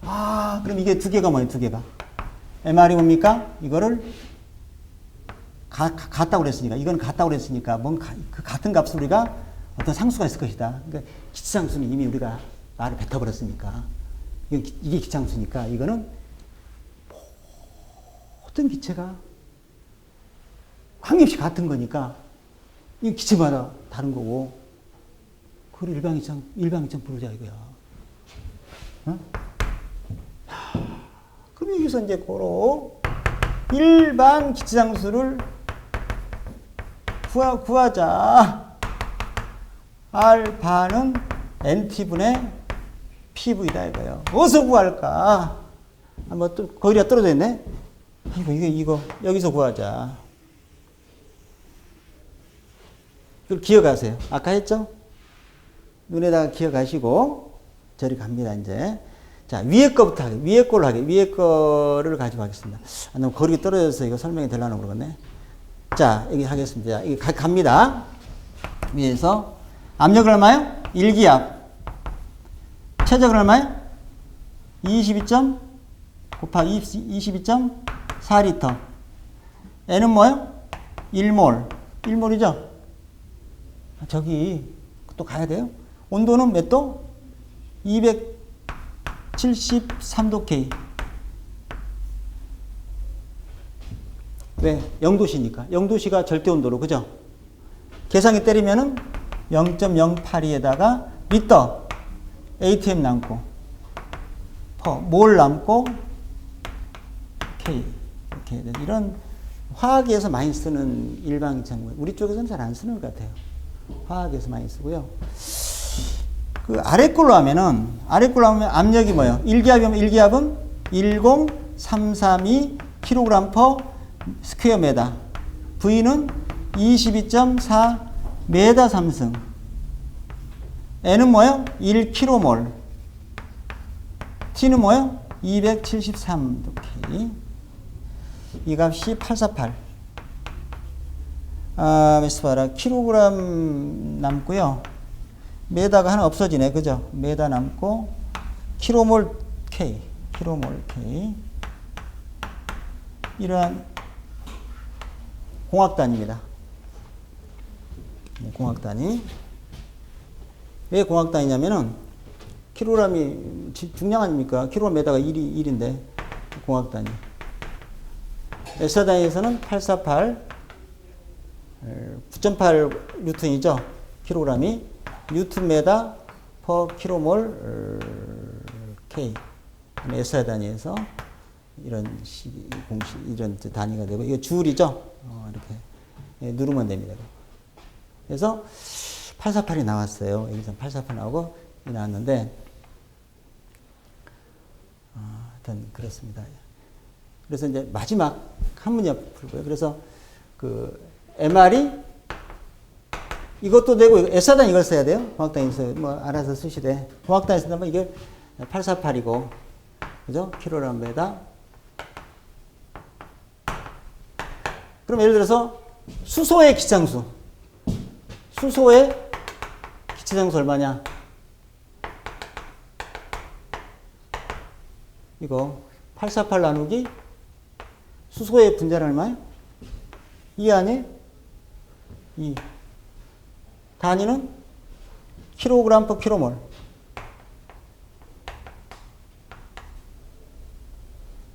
아, 그럼 이게 두 개가 뭐예요? 두 개가. MR이 뭡니까? 이거를 같다고 그랬으니까, 이건 같다고 그랬으니까, 그 같은 값을 우리가 어떤 상수가 있을 것이다. 그러니까 기치상수는 이미 우리가 말을 뱉어버렸으니까. 이게 기치상수니까, 이거는 모든 기체가 관계없이 같은 거니까, 이 기체마다 다른 거고, 그걸 일방이상 부르자 이거야. 어? 그럼 여기서 이제 고로 일반 기치상수를 구하자. 알파는 NT분의 PV다 이거예요. 어디서 구할까? 한번 또 거기가 떨어져 있네. 이거 여기서 구하자. 그걸 기억하세요. 아까 했죠? 눈에다가 기억하시고 저리 갑니다 이제. 자, 위에 거부터 하게. 위에 걸로 하게. 위에 거를 가지고 하겠습니다. 아, 너무 거리가 떨어져서 이거 설명이 되려나 모르겠네. 자, 여기 하겠습니다. 이게 갑니다. 위에서. 압력은 얼마요? 1기압. 최적은 얼마요? 22점 곱하기 22.4리터. N은 뭐요? 1몰. 1몰이죠? 저기 또 가야 돼요? 온도는 몇 도? 273도 K. 왜? 0도시니까. 0도시가 절대온도로, 그죠? 계산기 때리면은 0.082에다가 리터, ATM 남고, 몰 남고, K. 이렇게 이런 화학에서 많이 쓰는 일방이창. 우리 쪽에서는 잘 안 쓰는 것 같아요. 화학에서 많이 쓰고요. 그 아래 걸로 하면 압력이 뭐예요? 1기압이면 1기압은 10332 kg per 스퀘어 메다. V는 22.4 메다 3승. N은 뭐예요? 1km몰. T는 뭐예요? 273도 K. 이 값이 848. 몇 봐라. 킬로그램 남고요. 메다가 하나 없어지네. 그죠? 메다 남고, 킬로몰 K. 이러한 공학단위입니다. 공학단위. 왜 공학단위냐면은, 킬로그램이 중량 아닙니까? 킬로그램 메다가 1인데, 공학단위. S단위에서는 848, 9.8 뉴턴이죠. 킬로그램이. 뉴턴 메다 퍼 킬로몰 K. SI 단위에서 이런 공식, 이런 단위가 되고, 이거 줄이죠. 이렇게 누르면 됩니다. 그래서 848이 나왔어요. 여기서 848 나오고 나왔는데, 하여튼 그렇습니다. 그래서 이제 마지막 한 문제 풀고요. 그래서 그 MR이 이것도 되고 S하단 이걸 써야 돼요. 공학단에서 뭐 알아서 쓰시되 공학단에서 쓰면 이게 848이고 그죠? 킬로그램에다. 그럼 예를 들어서 수소의 기차장수. 수소의 기차장수 얼마냐? 이거 848 나누기 수소의 분자는 얼마예요? 이 안에 이 단위는 킬로그램 퍼 킬로몰.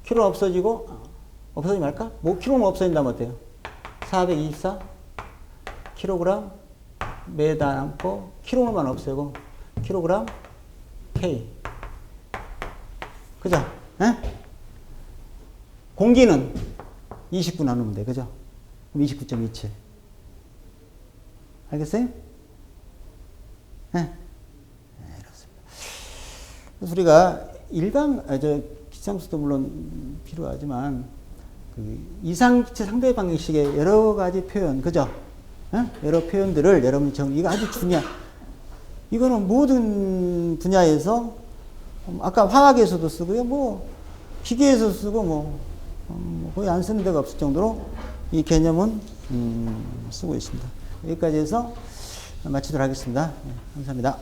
킬로 없어지고 없어지지 말까? 뭐 킬로몰 없어진다면 어때요? 424 킬로그램 메다 남고 킬로몰만 없애고 킬로그램 K. 그죠? 에? 공기는 29 나누면 돼. 그죠? 그럼 29.27. 알겠어요? 네. 이렇습니다. 그래서 우리가 기상수도 물론 필요하지만, 이상기체 상대 방정식의 여러 가지 표현, 그죠? 여러 표현들을 여러분이 이거 아주 이거는 모든 분야에서, 아까 화학에서도 쓰고요, 뭐, 기계에서 쓰고, 거의 안 쓰는 데가 없을 정도로 이 개념은, 쓰고 있습니다. 여기까지 해서 마치도록 하겠습니다. 네, 감사합니다.